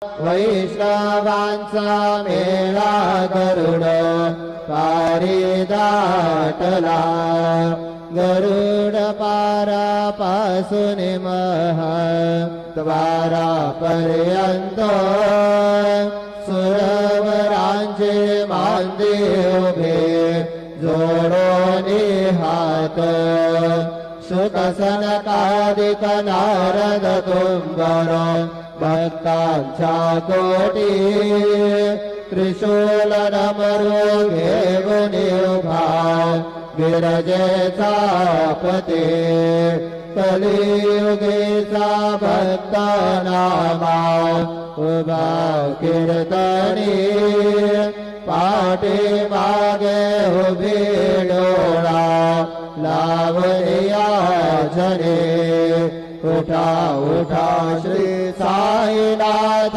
वैष्णवांचा मेळा गरुड पारी दाटला। गरुड पारापासून महाद्वारापर्यंत सुरवरांचे मांदे उभे जोडून हात। सुखसनकादिक नारद तुंबर भक्तांच्या कोटी त्रिशूल डमरू घेऊन उभा विरजेचा पती। कलियुगीचा भक्त नामा उभा कीर्तनी पाठी मागे उभी डोळा लावया जने। उठा उठा श्री साईनाथ।